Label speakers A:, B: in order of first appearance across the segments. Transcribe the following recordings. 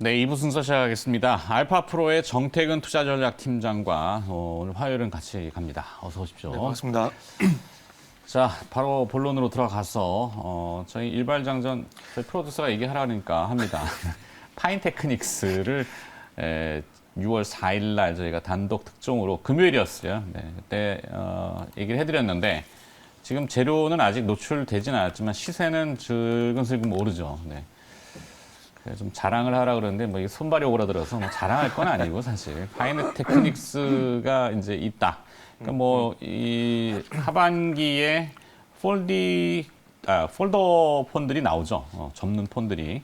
A: 네, 2부 순서 시작하겠습니다. 알파프로의 정태근 투자전략팀장과 오늘 화요일은 같이 갑니다. 어서 오십시오.
B: 네, 반갑습니다.
A: 자, 바로 본론으로 들어가서 저희 일발장전 저희 프로듀서가 얘기하라니까 합니다. 파인테크닉스를 6월 4일 날 저희가 단독 특종으로 금요일이었어요. 네, 그때 얘기를 해드렸는데 지금 재료는 아직 노출되진 않았지만 시세는 슬금슬금 오르죠. 네. 좀 자랑을 하라 그러는데 뭐 이게 손발이 오그라들어서 뭐 자랑할 건 아니고 사실 파이네테크닉스가 이제 있다. 그러니까 뭐 이 하반기에 폴더 폰들이 나오죠. 접는 폰들이.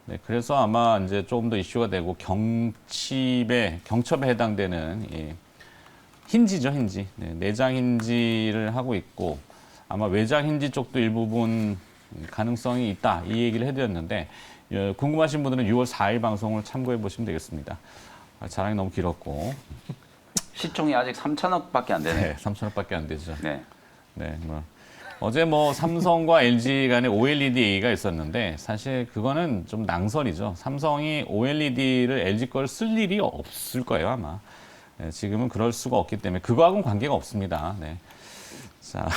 A: 네, 그래서 아마 이제 조금 더 이슈가 되고 경첩에 해당되는 이 힌지죠, 힌지. 네, 내장 힌지를 하고 있고 아마 외장 힌지 쪽도 일부분 가능성이 있다. 이 얘기를 해드렸는데 궁금하신 분들은 6월 4일 방송을 참고해 보시면 되겠습니다. 자랑이 너무 길었고
C: 시총이 아직 3천억밖에 안 되네.
A: 네, 3천억밖에 안 되죠.
C: 네.
A: 네, 어제 삼성과 LG 간에 OLED 얘기가 있었는데 사실 그거는 좀 낭설이죠. 삼성이 OLED를 LG 걸 쓸 일이 없을 거예요, 아마. 네, 지금은 그럴 수가 없기 때문에 그거하고는 관계가 없습니다. 네. 자,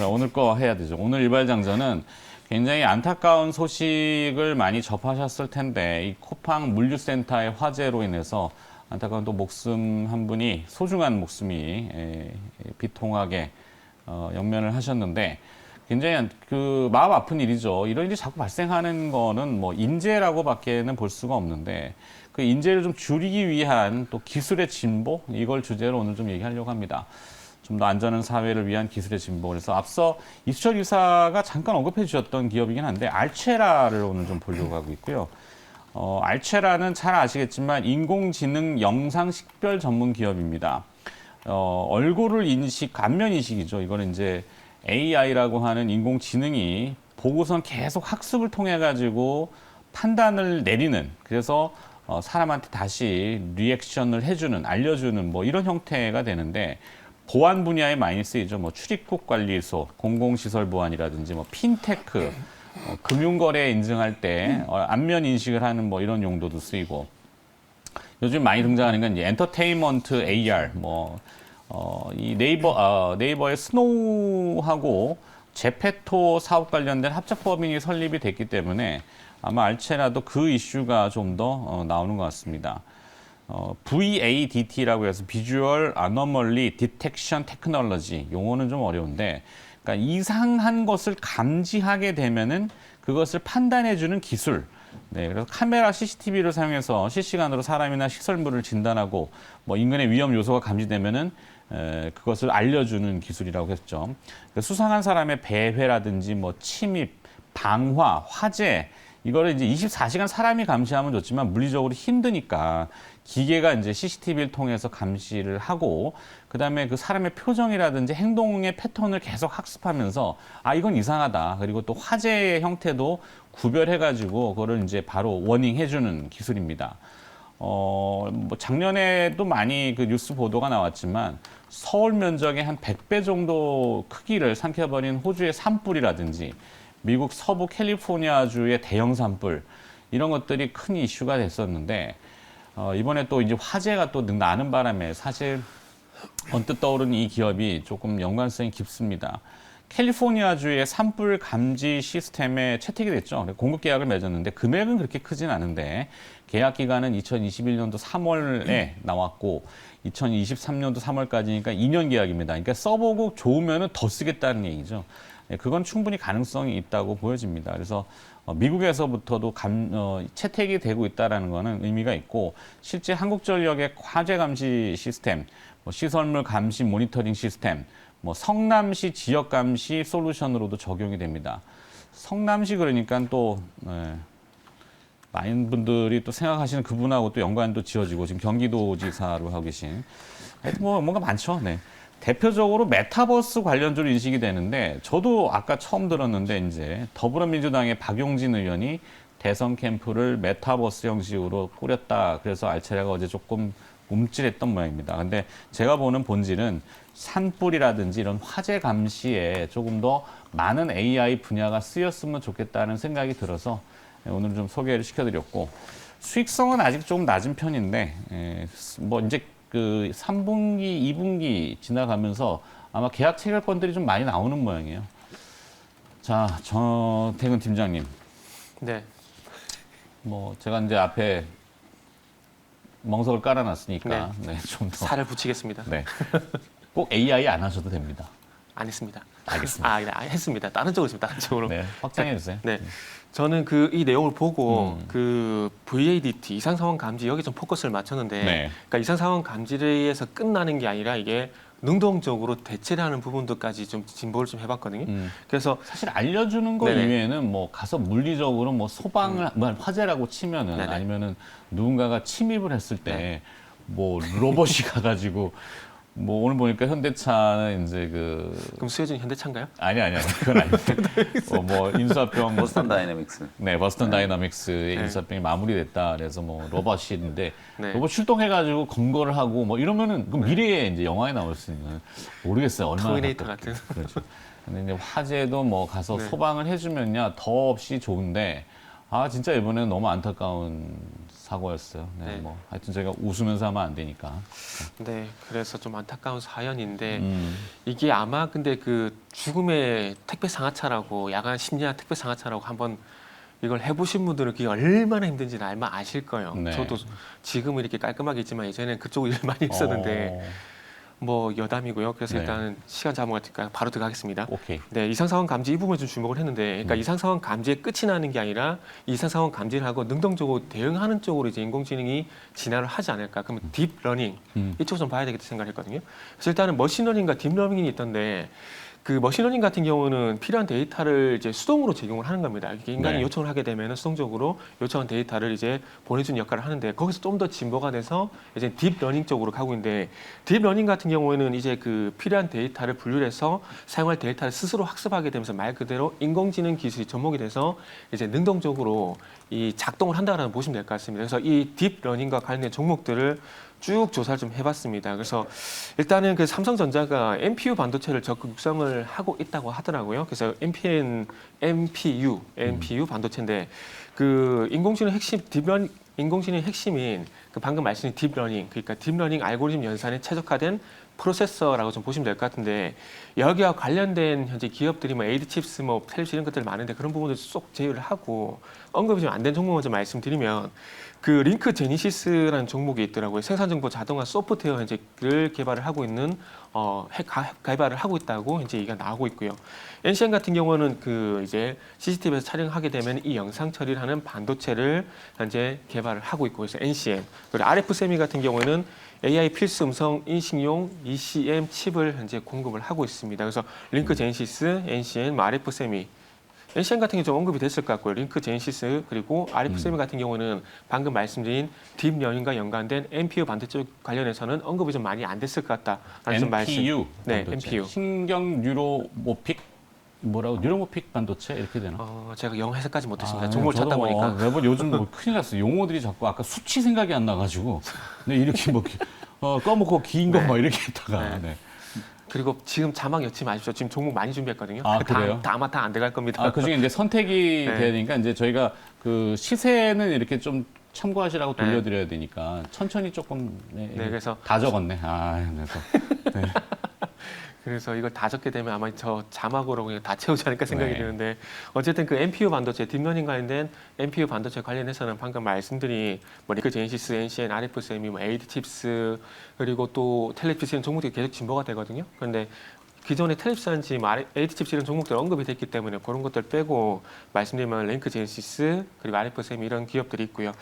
A: 오늘 거 해야 되죠. 오늘 일발장전은 굉장히 안타까운 소식을 많이 접하셨을 텐데 이 쿠팡 물류센터의 화재로 인해서 안타까운 또 목숨 한 분이 소중한 목숨이 비통하게 영면을 하셨는데 굉장히 그 마음 아픈 일이죠. 이런 일이 자꾸 발생하는 거는 뭐 인재라고밖에는 볼 수가 없는데 그 인재를 좀 줄이기 위한 또 기술의 진보 이걸 주제로 오늘 좀 얘기하려고 합니다. 좀 더 안전한 사회를 위한 기술의 진보. 그래서 앞서 이수철 이사가 잠깐 언급해 주셨던 기업이긴 한데 알체라를 오늘 좀 보려고 하고 있고요. 알체라는 잘 아시겠지만 인공지능 영상 식별 전문 기업입니다. 얼굴을 안면 인식이죠. 이거는 이제 AI라고 하는 인공지능이 보고선 계속 학습을 통해 가지고 판단을 내리는 그래서 사람한테 다시 리액션을 해주는 알려주는 뭐 이런 형태가 되는데 보안 분야에 많이 쓰이죠. 뭐 출입국 관리소, 공공시설 보안이라든지 뭐 핀테크, 금융거래 인증할 때 안면 인식을 하는 뭐 이런 용도도 쓰이고 요즘 많이 등장하는 건 이제 엔터테인먼트 AR 이 네이버의 스노우하고 제페토 사업 관련된 합작 법인이 설립이 됐기 때문에 아마 알체라도 그 이슈가 좀 더 나오는 것 같습니다. VADT라고 해서 Visual Anomaly Detection Technology 용어는 좀 어려운데 그러니까 이상한 것을 감지하게 되면은 그것을 판단해주는 기술. 네, 그래서 카메라 CCTV를 사용해서 실시간으로 사람이나 시설물을 진단하고 뭐 인근의 위험 요소가 감지되면은 그것을 알려주는 기술이라고 했죠. 그러니까 수상한 사람의 배회라든지 뭐 침입, 방화, 화재 이거를 이제 24시간 사람이 감시하면 좋지만 물리적으로 힘드니까 기계가 이제 CCTV를 통해서 감시를 하고 그다음에 그 사람의 표정이라든지 행동의 패턴을 계속 학습하면서 아 이건 이상하다. 그리고 또 화재의 형태도 구별해 가지고 그거를 이제 바로 워닝해 주는 기술입니다. 뭐 작년에도 많이 그 뉴스 보도가 나왔지만 서울 면적의 한 100배 정도 크기를 삼켜버린 호주의 산불이라든지 미국 서부 캘리포니아주의 대형 산불 이런 것들이 큰 이슈가 됐었는데 이번에 또 이제 화재가 또 나는 바람에 사실 언뜻 떠오르는 이 기업이 조금 연관성이 깊습니다. 캘리포니아주의 산불 감지 시스템에 채택이 됐죠. 공급 계약을 맺었는데 금액은 그렇게 크진 않은데 계약 기간은 2021년도 3월에 나왔고 2023년도 3월까지니까 2년 계약입니다. 그러니까 써보고 좋으면 더 쓰겠다는 얘기죠. 그건 충분히 가능성이 있다고 보여집니다. 그래서 미국에서부터도 채택이 되고 있다는 것은 의미가 있고 실제 한국전력의 화재 감시 시스템, 시설물 감시 모니터링 시스템, 성남시 지역 감시 솔루션으로도 적용이 됩니다. 성남시 그러니까 또 많은 분들이 또 생각하시는 그분하고 또 연관도 지어지고 지금 경기도지사로 하고 계신 하여튼 뭔가 많죠. 네. 대표적으로 메타버스 관련주로 인식이 되는데 저도 아까 처음 들었는데 이제 더불어민주당의 박용진 의원이 대선 캠프를 메타버스 형식으로 꾸렸다. 그래서 알체라가 어제 조금 움찔했던 모양입니다. 근데 제가 보는 본질은 산불이라든지 이런 화재 감시에 조금 더 많은 AI 분야가 쓰였으면 좋겠다는 생각이 들어서 오늘 좀 소개를 시켜드렸고 수익성은 아직 좀 낮은 편인데 뭐 이제 그 3분기, 2분기 지나가면서 아마 계약 체결건들이 좀 많이 나오는 모양이에요. 자, 정태근 팀장님.
B: 네.
A: 뭐 제가 이제 앞에 멍석을 깔아놨으니까 좀 더.
B: 살을 붙이겠습니다.
A: 네. 꼭 AI 안 하셔도 됩니다.
B: 안 했습니다.
A: 알겠습니다.
B: 네, 했습니다. 다른 쪽으로 했습니다. 다른 쪽으로.
A: 네, 확장해 주세요.
B: 네. 저는 이 내용을 보고 그 VADT 이상 상황 감지 여기 좀 포커스를 맞췄는데,
A: 네.
B: 그러니까 이상 상황 감지를 위해서 끝나는 게 아니라 이게 능동적으로 대체를 하는 부분도까지 좀 진보를 좀 해봤거든요. 그래서
A: 사실 알려주는 거
B: 네네.
A: 이외에는 뭐 가서 물리적으로 뭐 소방을 뭐 화재라고 치면은
B: 네네.
A: 아니면은 누군가가 침입을 했을
B: 네.
A: 때 뭐 로봇이 가가지고 뭐 오늘 보니까 현대차는 이제
B: 그럼 수혜진 현대차인가요?
A: 아니 그건 아니고 뭐 인수합병
C: 보스턴 다이내믹스.
A: 네, 버스턴 다이나믹스의
B: 네.
A: 인수합병이 마무리됐다. 그래서 뭐 로봇인데
B: 네.
A: 로봇 출동해가지고 검거를 하고 뭐 이러면은 그 미래에 이제 영화에 나올 수 있는 모르겠어요. 얼마나
B: 터미네이터
A: 가깝게.
B: 같은.
A: 그렇죠. 근데 이제 화재도 뭐 가서
B: 네.
A: 소방을 해주면야 더 없이 좋은데 진짜 이번에는 너무 안타까운 사고였어요. 네,
B: 네.
A: 뭐 하여튼 저희가 웃으면서 하면 안 되니까.
B: 네, 그래서 좀 안타까운 사연인데
A: 음,
B: 이게 아마 근데 그 죽음의 택배 상하차라고 야간 심야 택배 상하차라고 한번 이걸 해보신 분들은 그게 얼마나 힘든지는 아마 아실 거예요.
A: 네.
B: 저도 지금은 이렇게 깔끔하게 있지만 예전에는 그쪽 일 많이 했었는데 뭐 여담이고요. 그래서
A: 네.
B: 일단은 시간 잡은 것 같으니까 바로 들어가겠습니다.
A: 오케이.
B: 네, 이상 상황 감지 이 부분에 좀 주목을 했는데, 그러니까 이상 상황 감지에 끝이 나는 게 아니라 이상 상황 감지를 하고 능동적으로 대응하는 쪽으로 이제 인공지능이 진화를 하지 않을까. 그러면 딥러닝 이쪽 좀 봐야 되겠다 생각했거든요. 그래서 일단은 머신러닝과 딥러닝이 있던데. 그 머신러닝 같은 경우는 필요한 데이터를 이제 수동으로 제공을 하는 겁니다. 이게 인간이
A: 네.
B: 요청을 하게 되면 수동적으로 요청한 데이터를 이제 보내주는 역할을 하는데 거기서 좀 더 진보가 돼서 이제 딥러닝 쪽으로 가고 있는데 딥러닝 같은 경우에는 이제 그 필요한 데이터를 분류해서 사용할 데이터를 스스로 학습하게 되면서 말 그대로 인공지능 기술이 접목이 돼서 이제 능동적으로 이 작동을 한다라는 보시면 될 것 같습니다. 그래서 이 딥러닝과 관련된 종목들을 쭉 조사를 좀 해봤습니다. 그래서 일단은 그 삼성전자가 NPU 반도체를 적극 육성을 하고 있다고 하더라고요. 그래서 NPU 반도체인데 그 인공지능 핵심인 그 방금 말씀드린 딥러닝, 그러니까 딥러닝 알고리즘 연산에 최적화된 프로세서라고 좀 보시면 될 것 같은데 여기와 관련된 현재 기업들이 뭐 에이드칩스, 뭐 텔립스 이런 것들 많은데 그런 부분을 쏙 제외를 하고 언급이 좀 안 된 종목을 좀 말씀드리면 그 링크 제니시스라는 종목이 있더라고요. 생산정보 자동화 소프트웨어 현재를 개발을 하고 있는 개발을 하고 있다고 이제 얘기가 나오고 있고요. NCN 같은 경우는 그 이제 CCTV에서 촬영하게 되면 이 영상 처리를 하는 반도체를 현재 개발을 하고 있고 그래서 NCN 그리고 RF 세미 같은 경우에는 AI 필수 음성 인식용 ECM 칩을 현재 공급을 하고 있습니다. 그래서 링크 제니시스, NCN, RF 세미 NCN 같은 경우 좀 언급이 됐을 것 같고요. 링크 제니시스 그리고 RF 세미 같은 경우는 방금 말씀드린 딥러닝과 연관된 NPU 반도체 관련해서는 언급이 좀 많이 안 됐을 것 같다라는 좀 말씀.
A: NPU
B: 네,
A: 반도체.
B: NPU.
A: 신경 뉴로모픽 뉴로모픽 반도체 이렇게 되나?
B: 제가 영어 해석까지 못했습니다. 종목을 찾다 보니까.
A: 매번 요즘 뭐 큰일 났어. 용어들이 자꾸 아까 수치 생각이 안 나가지고 네, 이렇게 뭐 꺼먹고 긴 거
B: 네.
A: 막 이렇게 했다가.
B: 네.
A: 네.
B: 그리고 지금 자막 엿지 마십시오. 지금 종목 많이 준비했거든요.
A: 그래요?
B: 아마 다 안 돼갈 겁니다.
A: 그 중에 이제 선택이
B: 네.
A: 되니까 이제 저희가 그 시세는 이렇게 좀 참고하시라고
B: 네.
A: 돌려드려야 되니까 천천히 조금. 네,
B: 그래서
A: 다 적었네. 그래서.
B: 그래서 이걸 다 적게 되면 아마 저 자막으로 그냥 다 채우지 않을까 생각이
A: 네.
B: 드는데 어쨌든 그 NPU 반도체, 딥러닝 관련된 NPU 반도체 관련해서는 방금 말씀드린 뭐 링크 제니시스, NCN, RF 세미, 뭐 에이드칩스 그리고 또 텔레피스 이런 종목들이 계속 진보가 되거든요. 그런데 기존의 텔립스한지 에이드칩스 이런 종목들 언급이 됐기 때문에 그런 것들 빼고 말씀드리면 링크 제니시스 그리고 RF 세미 이런 기업들이 있고요.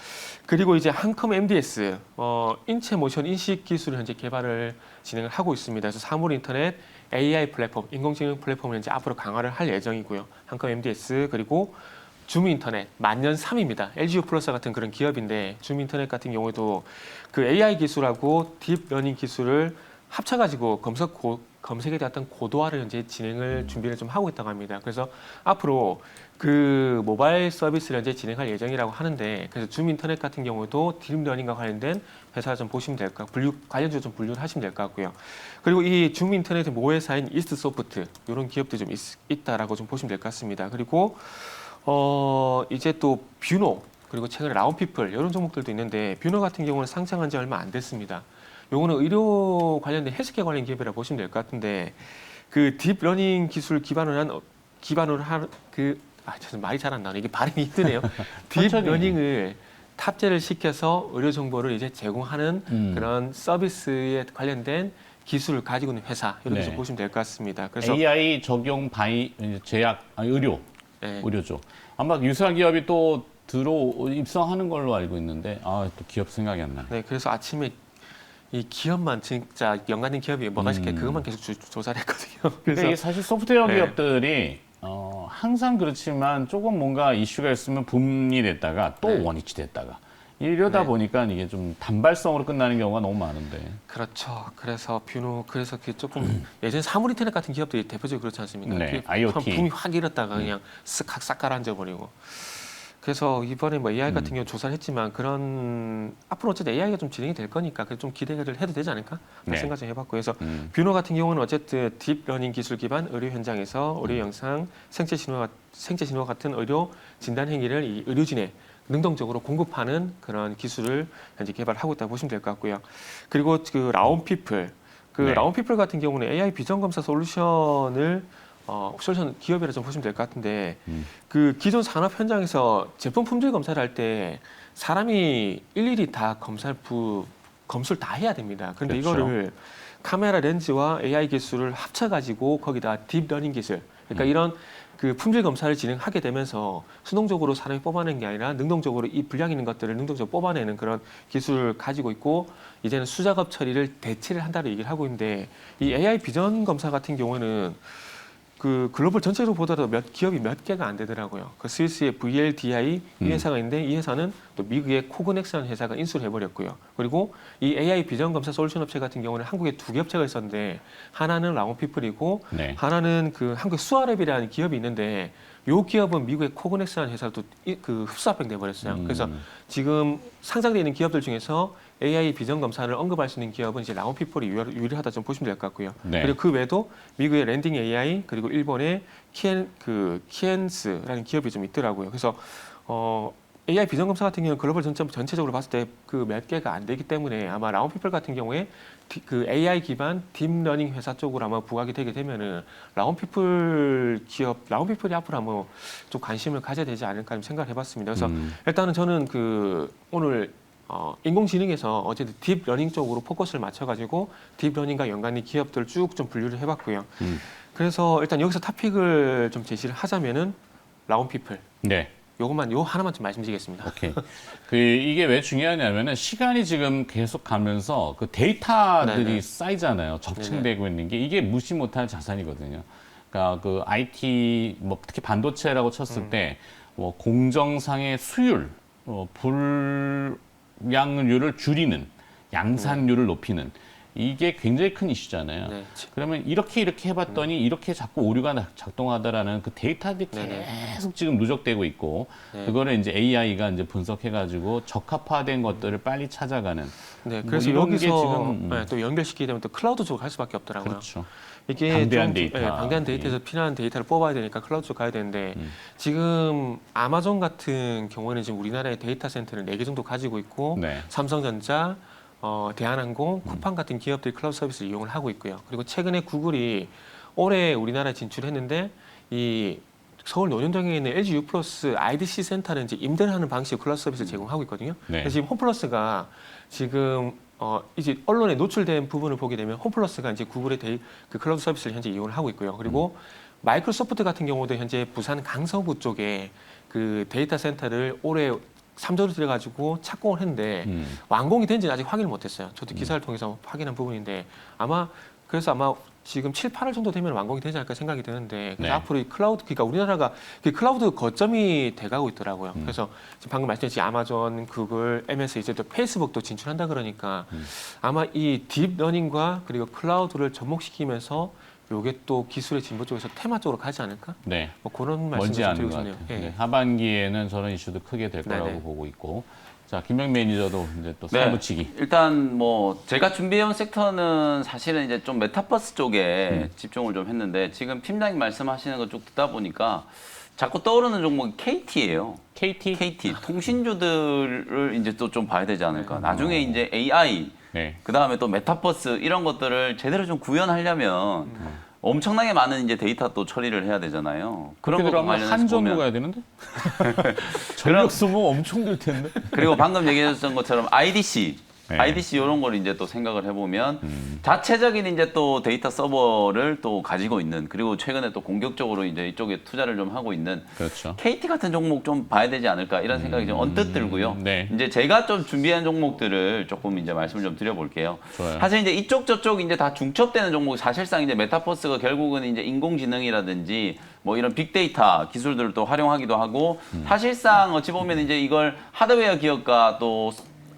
B: 그리고 이제 한컴 MDS 인체 모션 인식 기술을 현재 개발을 진행을 하고 있습니다. 그래서 사물 인터넷 AI 플랫폼, 인공지능 플랫폼을 이제 앞으로 강화를 할 예정이고요. 한컴 MDS 그리고 줌 인터넷 만년 3입니다. LGU 플러스 같은 그런 기업인데 줌 인터넷 같은 경우에도 그 AI 기술하고 딥러닝 기술을 합쳐가지고 검색에 대한 고도화를 현재 진행을 준비를 좀 하고 있다고 합니다. 그래서 앞으로 그 모바일 서비스를 현재 진행할 예정이라고 하는데 그래서 줌 인터넷 같은 경우도 딥러닝과 관련된 회사 좀 보시면 될 것 같고 관련주로 좀 분류를 하시면 될 것 같고요. 그리고 이 줌 인터넷의 모회사인 이스트 소프트 이런 기업도 좀 있다라고 좀 보시면 될 것 같습니다. 그리고 이제 또 뷰노 그리고 최근에 라운피플 이런 종목들도 있는데 뷰너 같은 경우는 상장한 지 얼마 안 됐습니다. 요거는 의료 관련된 헬스케어 관련 기업이라 보시면 될 것 같은데 그 딥러닝 기술 기반으로 저는 말이 잘 안 나오네. 이게 발음이 힘드네요. 딥러닝을 탑재를 시켜서 의료 정보를 이제 제공하는 그런 서비스에 관련된 기술을 가지고 있는 회사 이렇게 좀 보시면 될 것 같습니다. 그래서
A: AI 적용 의료죠. 아마 유사 기업이 또 입성하는 걸로 알고 있는데 또 기업 생각이 안 나네.
B: 네, 그래서 아침에 이 기업만 진짜 연관된 기업이 뭐가 있을까 그것만 계속 조사를 했거든요. 그래서
A: 이게 사실 소프트웨어
B: 네.
A: 기업들이 항상 그렇지만 조금 뭔가 이슈가 있으면 붐이 됐다가 또
B: 네.
A: 원위치 됐다가 이러다
B: 네.
A: 보니까 이게 좀 단발성으로 끝나는 경우가 너무 많은데.
B: 그렇죠. 그래서 뷰노 그래서 그게 조금 예전 사물인터넷 같은 기업들이 대표적으로 그렇지 않습니까?
A: 네,
B: 그게
A: IoT.
B: 붐이 확 일었다가 그냥 싹 가라앉아버리고. 그래서 이번에 뭐 AI 같은 경우 조사를 했지만 그런 앞으로 어쨌든 AI가 좀 진행이 될 거니까 좀 기대를 해도 되지 않을까
A: 네.
B: 생각 좀 해봤고 그래서 뷰노 같은 경우는 어쨌든 딥러닝 기술 기반 의료 현장에서 의료 영상, 생체 신호 같은 의료 진단 행위를 이 의료진에 능동적으로 공급하는 그런 기술을 현재 개발하고 있다고 보시면 될 것 같고요. 그리고 그 라운피플
A: 네.
B: 라운피플 같은 경우는 AI 비전 검사 솔루션 기업이라 좀 보시면 될 것 같은데 그 기존 산업 현장에서 제품 품질 검사를 할 때 사람이 일일이 다 검수를 다 해야 됩니다. 그런데
A: 그렇죠.
B: 이거를 카메라 렌즈와 AI 기술을 합쳐가지고 거기다 딥러닝 기술, 그러니까 이런 그 품질 검사를 진행하게 되면서 수동적으로 사람이 뽑아내는 게 아니라 능동적으로 이 분량 있는 것들을 능동적으로 뽑아내는 그런 기술을 가지고 있고 이제는 수작업 처리를 대체를 한다는 얘기를 하고 있는데 이 AI 비전 검사 같은 경우는 그 글로벌 전체적으로 보더라도 기업이 몇 개가 안 되더라고요. 그 스위스의 VLDI 이 회사가 있는데 이 회사는 또 미국의 코그넥스라는 회사가 인수를 해버렸고요. 그리고 이 AI 비전 검사 솔루션 업체 같은 경우는 한국에 2개 업체가 있었는데 하나는 라운피플이고
A: 네.
B: 하나는 그 한국 수아랩이라는 기업이 있는데 요 기업은 미국의 코그넥스라는 회사도 그 흡수합병돼 버렸어요. 그래서 지금 상장되어 있는 기업들 중에서 AI 비전 검사를 언급할 수 있는 기업은 이제 라운피플이 유일하다 좀 보시면 될 것 같고요.
A: 네.
B: 그리고 그 외에도 미국의 랜딩 AI 그리고 일본의 키엔스라는 기업이 좀 있더라고요. 그래서 AI 비전 검사 같은 경우는 글로벌 전체적으로 봤을 때 그 몇 개가 안 되기 때문에 아마 라운피플 같은 경우에 그 AI 기반 딥러닝 회사 쪽으로 아마 부각이 되게 되면은 라운피플이 앞으로 한번 좀 관심을 가져야 되지 않을까 좀 생각을 해봤습니다. 그래서 일단은 저는 그 오늘 인공지능에서 어쨌든 딥러닝 쪽으로 포커스를 맞춰가지고 딥러닝과 연관된 기업들을 쭉 좀 분류를 해봤고요. 그래서 일단 여기서 토픽을 좀 제시를 하자면은 라운피플.
A: 네.
B: 요 하나만 좀 말씀드리겠습니다.
A: 오케이. 이게 왜 중요하냐면은 시간이 지금 계속 가면서 그 데이터들이
B: 네네.
A: 쌓이잖아요. 적층되고 있는 게 이게 무시 못할 자산이거든요. 그러니까 그 IT 뭐 특히 반도체라고 쳤을 때 뭐 공정상의 수율, 불량률을 줄이는 양산율을 높이는 이게 굉장히 큰 이슈잖아요.
B: 네.
A: 그러면 이렇게 해봤더니 이렇게 자꾸 오류가 작동하더라는 그 데이터들이
B: 네네.
A: 계속 지금 누적되고 있고
B: 네.
A: 그거를 이제 AI가 이제 분석해가지고 적합화된 것들을 빨리 찾아가는.
B: 네,
A: 뭐
B: 그래서
A: 이런 게
B: 여기서
A: 지금,
B: 네, 또 연결시키게 되면 또 클라우드 쪽으로 갈 수밖에 없더라고요.
A: 그렇죠.
B: 이게
A: 방대한 데이터.
B: 방대한 데이터에서 필요한 데이터를 뽑아야 되니까 클라우드 쪽 가야 되는데 지금 아마존 같은 경우는 지금 우리나라의 데이터 센터를 4개 정도 가지고 있고
A: 네.
B: 삼성전자, 대한항공, 쿠팡 같은 기업들이 클라우드 서비스를 이용을 하고 있고요. 그리고 최근에 구글이 올해 우리나라에 진출했는데 이 서울 논현동에 있는 LG U 플러스 IDC 센터는 이제 임대를 하는 방식의 클라우드 서비스를 제공하고 있거든요.
A: 네.
B: 그래서 지금 홈플러스가 지금 이제 언론에 노출된 부분을 보게 되면 홈플러스가 이제 구글의 그 클라우드 서비스를 현재 이용을 하고 있고요. 그리고 마이크로소프트 같은 경우도 현재 부산 강서구 쪽에 그 데이터 센터를 올해 3조를 들여가지고 착공을 했는데 완공이 된지는 아직 확인을 못했어요. 저도 기사를 통해서 확인한 부분인데 그래서 아마 지금 7, 8월 정도 되면 완공이 되지 않을까 생각이 드는데 그래서
A: 네.
B: 앞으로 이 클라우드 그러니까 우리나라가 그 클라우드 거점이 돼가고 있더라고요. 그래서 지금 방금 말씀드린 아마존, 구글, MS 이제 또 페이스북도 진출한다 그러니까 아마 이 딥러닝과 그리고 클라우드를 접목시키면서 요게 또 기술의 진보 쪽에서 테마 쪽으로 가지 않을까?
A: 네.
B: 뭐 그런
A: 멀지
B: 말씀을
A: 않은
B: 드리고
A: 것
B: 싶네요.
A: 같아요.
B: 예.
A: 네. 하반기에는 저런 이슈도 크게 될 거라고
B: 네네.
A: 보고 있고. 자, 김명 매니저도 이제 또
C: 네.
A: 살붙이기.
C: 일단 뭐 제가 준비해온 섹터는 사실은 이제 좀 메타버스 쪽에 집중을 좀 했는데 지금 팀장님 말씀하시는 거 쭉 듣다 보니까 자꾸 떠오르는 종목이 KT예요.
A: KT.
C: KT 통신주들을 이제 또 좀 봐야 되지 않을까. 나중에 이제 AI
A: 네.
C: 그 다음에 또 메타버스 이런 것들을 제대로 좀 구현하려면 엄청나게 많은 이제 데이터 또 처리를 해야 되잖아요. 그런 거 관련해서
A: 한전으로
C: 보면
A: 가야 되는데? 전력 소모 엄청 들 텐데.
C: 그리고 방금 얘기해줬던 것처럼 IDC,
A: 네.
C: IDC 이런 걸 이제 또 생각을 해보면 자체적인 이제 또 데이터 서버를 또 가지고 있는 그리고 최근에 또 공격적으로 이제 이쪽에 투자를 좀 하고 있는
A: 그렇죠.
C: KT 같은 종목 좀 봐야 되지 않을까 이런 생각이 좀 언뜻 들고요.
A: 네.
C: 이제 제가 좀 준비한 종목들을 조금 이제 말씀을 좀 드려볼게요.
A: 좋아요.
C: 사실 이제 이쪽 저쪽 이제 다 중첩되는 종목 사실상 이제 메타버스가 결국은 이제 인공지능이라든지 뭐 이런 빅데이터 기술들을 또 활용하기도 하고 사실상 어찌 보면 이제 이걸 하드웨어 기업과 또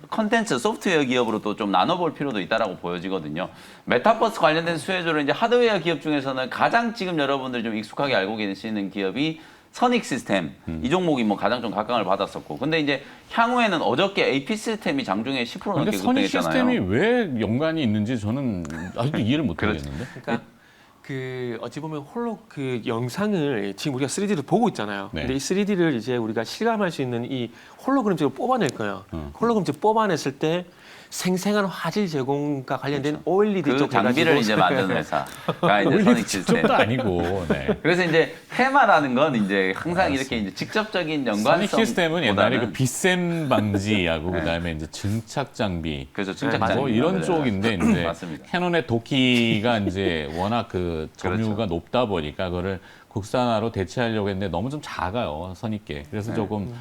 C: 컨텐츠, 소프트웨어 기업으로 또 좀 나눠볼 필요도 있다라고 보여지거든요. 메타버스 관련된 수혜주를 이제 하드웨어 기업 중에서는 가장 지금 여러분들이 좀 익숙하게 알고 계시는 기업이 선익 시스템 이 종목이 뭐 가장 좀 각광을 받았었고, 근데 이제 향후에는 어저께 AP 시스템이 장중에 10%
A: 근데
C: 넘게
A: 선익
C: 급등했잖아요.
A: 시스템이 왜 연관이 있는지 저는 아직도 이해를 못
C: 그렇죠.
A: 하겠는데.
B: 그러니까 그 어찌 보면 홀로 그 영상을 지금 우리가 3D를 보고 있잖아요.
A: 네.
B: 근데 이 3D를 이제 우리가 실감할 수 있는 이 홀로그램책을 뽑아낼 거예요. 홀로그램책 뽑아냈을 때 생생한 화질 제공과 관련된 OLED
C: 그
B: 쪽
C: 장비를
B: 해가지고
C: 이제 만드는 회사가 이제
A: 원래
C: 선익 시스템.
A: 직접도 아니고. 네.
C: 그래서 이제 테마라는 건 이제 항상 이렇게 이제 직접적인
A: 선익
C: 연관성
A: 시스템은 옛날에 그 빗샘 방지하고 그다음에 이제 증착 장비
C: 그래서 증착
B: 맞아요.
A: 뭐
C: 장비
A: 이런
C: 만들어요.
A: 쪽인데 이제
C: 맞습니다.
A: 캐논의 도끼가 이제 워낙 그 점유가 높다 보니까 그거를 국산화로 대체하려고 했는데 너무 좀 작아요, 선익계. 그래서 조금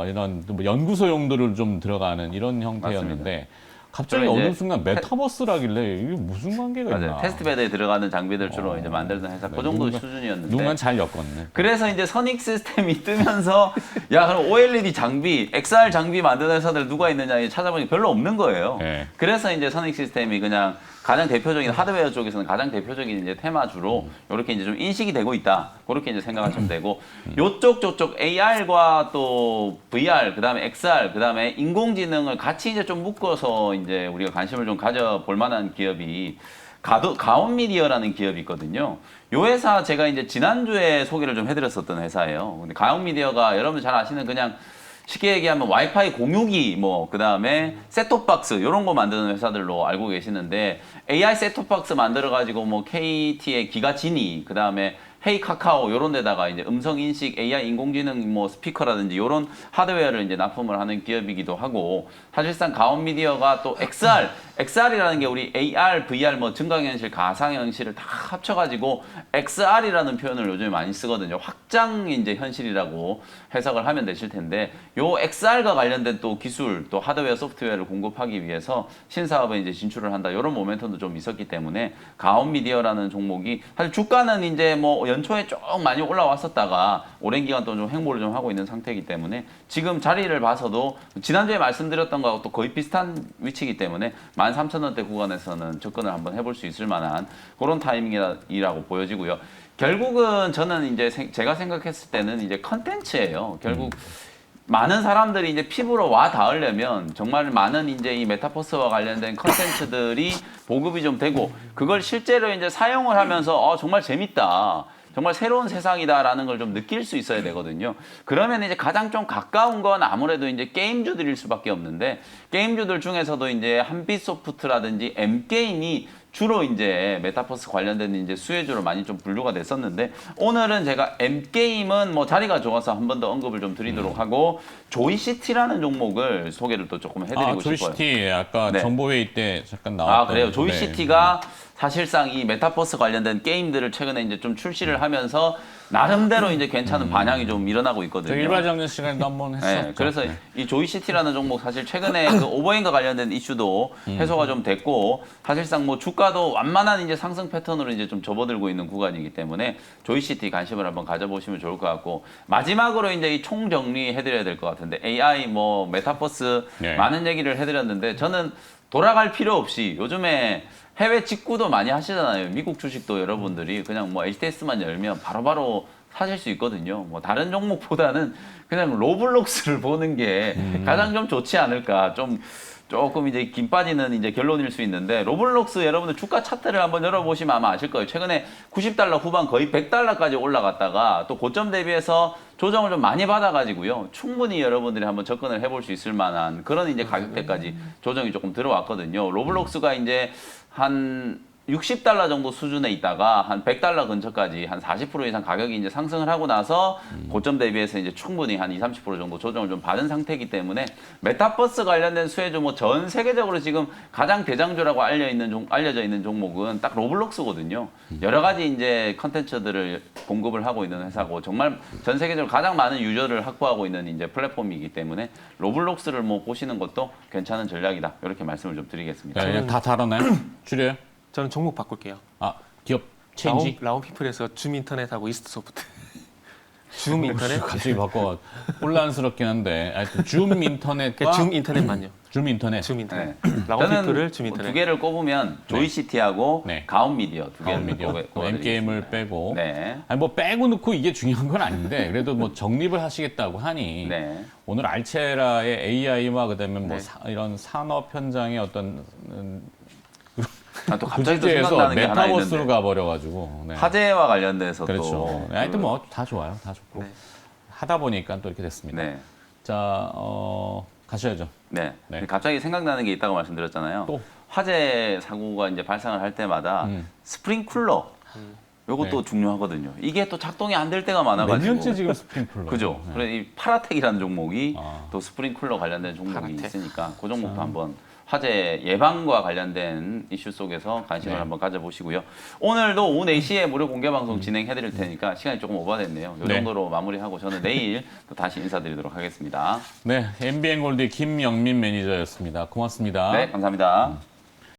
A: 이런 뭐 연구소 용도를 좀 들어가는 이런 형태였는데 갑자기
C: 그럼 이제
A: 어느 순간 메타버스라길래 이게 무슨 관계가 있나?
C: 맞아요. 테스트베드에 들어가는 장비들 주로 이제 만들던 회사 그 정도 수준이었는데.
A: 누군가 잘 엮었네.
C: 그래서 이제 선익 시스템이 뜨면서 야 그럼 OLED 장비, XR 장비 만드는 회사들 누가 있느냐 찾아보니 별로 없는 거예요.
A: 네.
C: 그래서 이제 선익 시스템이 그냥 가장 대표적인 하드웨어 쪽에서는 가장 대표적인 이제 테마주로 이렇게 이제 좀 인식이 되고 있다. 그렇게 이제 생각하시면 되고 요쪽 저쪽 AR과 또 VR 그다음에 XR 그다음에 인공지능을 같이 이제 좀 묶어서 이제 우리가 관심을 좀 가져볼 만한 기업이 가온미디어라는 기업이 있거든요. 요 회사 제가 이제 지난주에 소개를 좀 해드렸었던 회사예요. 근데 가온미디어가 여러분들 잘 아시는 그냥 쉽게 얘기하면 와이파이 공유기 뭐 그다음에 셋톱박스 이런 거 만드는 회사들로 알고 계시는데 AI 셋톱박스 만들어 가지고 뭐 KT의 기가지니 그다음에 헤이 카카오 이런 데다가 이제 음성 인식 AI 인공지능 뭐 스피커라든지 이런 하드웨어를 이제 납품을 하는 기업이기도 하고 사실상 가온미디어가 또 XR이라는 게 우리 AR, VR 뭐 증강현실, 가상현실을 다 합쳐가지고 XR이라는 표현을 요즘에 많이 쓰거든요. 확장 이제 현실이라고 해석을 하면 되실 텐데 요 XR과 관련된 또 기술, 또 하드웨어, 소프트웨어를 공급하기 위해서 신사업에 이제 진출을 한다. 이런 모멘텀도 좀 있었기 때문에 가온미디어라는 종목이 사실 주가는 이제 뭐 연초에 좀 많이 올라왔었다가 오랜 기간 동안 좀 횡보를 좀 하고 있는 상태이기 때문에 지금 자리를 봐서도 지난주에 말씀드렸던 거하고 또 거의 비슷한 위치이기 때문에 13,000원대 구간에서는 접근을 한번 해볼 수 있을 만한 그런 타이밍이라고 보여지고요. 결국은 저는 이제 제가 생각했을 때는 이제 컨텐츠예요. 결국 많은 사람들이 이제 피부로 와 닿으려면 정말 많은 이제 이 메타버스와 관련된 컨텐츠들이 보급이 좀 되고 그걸 실제로 이제 사용을 하면서 정말 재밌다. 정말 새로운 세상이다라는 걸 좀 느낄 수 있어야 되거든요. 그러면 이제 가장 좀 가까운 건 아무래도 이제 게임주들일 수밖에 없는데 게임주들 중에서도 이제 한빛소프트라든지 M게임이 주로 이제 메타버스 관련된 이제 수혜주로 많이 좀 분류가 됐었는데 오늘은 제가 M게임은 뭐 자리가 좋아서 한 번 더 언급을 좀 드리도록 하고 조이시티라는 종목을 소개를 또 조금 해드리고 싶어요.
A: 조이시티 아까
C: 네.
A: 정보회의 때 잠깐 나왔던.
C: 그래요. 조이시티가 사실상 이 메타버스 관련된 게임들을 최근에 이제 좀 출시를 하면서 나름대로 이제 괜찮은 반향이 좀 일어나고 있거든요.
A: 일발장전 시간에도 한번 했었죠.
C: 네, 그래서 이 조이시티라는 종목 사실 최근에 그 오버행과 관련된 이슈도 해소가 좀 됐고 사실상 뭐 주가도 완만한 이제 상승 패턴으로 이제 좀 접어들고 있는 구간이기 때문에 조이시티 관심을 한번 가져보시면 좋을 것 같고 마지막으로 이제 이 총 정리해드려야 될 것 같은데 AI 뭐 메타버스
A: 네.
C: 많은 얘기를 해드렸는데 저는 돌아갈 필요 없이 요즘에 해외 직구도 많이 하시잖아요. 미국 주식도 여러분들이 그냥 뭐 HTS만 열면 바로바로 사실 수 있거든요. 뭐 다른 종목보다는 그냥 로블록스를 보는 게 가장 좀 좋지 않을까. 좀 조금 이제 김 빠지는 이제 결론일 수 있는데 로블록스 여러분들 주가 차트를 한번 열어보시면 아마 아실 거예요. 최근에 90달러 후반 거의 100달러까지 올라갔다가 또 고점 대비해서 조정을 좀 많이 받아가지고요. 충분히 여러분들이 한번 접근을 해볼 수 있을 만한 그런 이제 가격대까지 조정이 조금 들어왔거든요. 로블록스가 이제 한 60달러 정도 수준에 있다가 한 100달러 근처까지 한 40% 이상 가격이 이제 상승을 하고 나서 고점 대비해서 이제 충분히 한 20, 30% 정도 조정을 좀 받은 상태이기 때문에 메타버스 관련된 수혜주 뭐 전 세계적으로 지금 가장 대장주라고 알려져 있는 종목은 딱 로블록스거든요. 여러 가지 이제 컨텐츠들을 공급을 하고 있는 회사고 정말 전 세계적으로 가장 많은 유저를 확보하고 있는 이제 플랫폼이기 때문에 로블록스를 뭐 보시는 것도 괜찮은 전략이다. 이렇게 말씀을 좀 드리겠습니다.
A: 네, 그냥 다 다르나요? 줄여요?
B: 저는 종목 바꿀게요.
A: 아, 기업 체인지?
B: 라온피플에서 줌 인터넷하고 이스트 소프트. 줌 인터넷?
A: 갑자기 바꿔 혼란스럽긴 한데 하여튼 줌 인터넷과
B: 줌 인터넷만요.
A: 줌 인터넷.
B: 줌 인터넷.
C: 네.
B: 라온피플을 줌
C: 두
B: 인터넷.
C: 개를 꼽으면 조이시티하고
A: 네.
C: 가온미디어 두 개를
A: 가온미디어, M게임을 빼고
C: 네.
A: 아니 뭐 빼고 넣고 이게 중요한 건 아닌데 그래도 뭐 정립을 하시겠다고 하니
C: 네.
A: 오늘 알체라의 AI와 그다음에 뭐
B: 네.
A: 이런 산업 현장의 어떤
C: 또
A: 그
C: 갑자기 또
A: 주제에서
C: 생각나는 게 하나
A: 메타버스로
C: 있는데
A: 가버려가지고 네.
C: 화재와 관련돼서
A: 그렇죠.
C: 또
A: 하여튼 뭐 다 좋아요, 다 좋고
B: 네.
A: 하다 보니까 또 이렇게 됐습니다.
C: 네.
A: 자, 가셔야죠.
C: 네.
A: 네.
C: 갑자기 생각나는 게 있다고 말씀드렸잖아요.
A: 또?
C: 화재 사고가 이제 발생을 할 때마다 스프링쿨러 요것도
A: 네.
C: 중요하거든요. 이게 또 작동이 안 될 때가
A: 몇
C: 많아가지고.
A: 년째 지금 스프링클러.
C: 그죠.
A: 네.
C: 그래 이 파라텍이라는 종목이
A: 아.
C: 또 스프링쿨러 관련된 종목이
B: 파라텍.
C: 있으니까 그 종목도 한번 화재 예방과 관련된 이슈 속에서 관심을
A: 네.
C: 한번 가져보시고요. 오늘도 오후 4시에 무료 공개 방송 진행해드릴 테니까 시간이 조금 오버됐네요. 이
A: 네.
C: 정도로 마무리하고 저는 내일 또 다시 인사드리도록 하겠습니다.
A: 네, MBN 골드의 김영민 매니저였습니다. 고맙습니다.
C: 네, 감사합니다.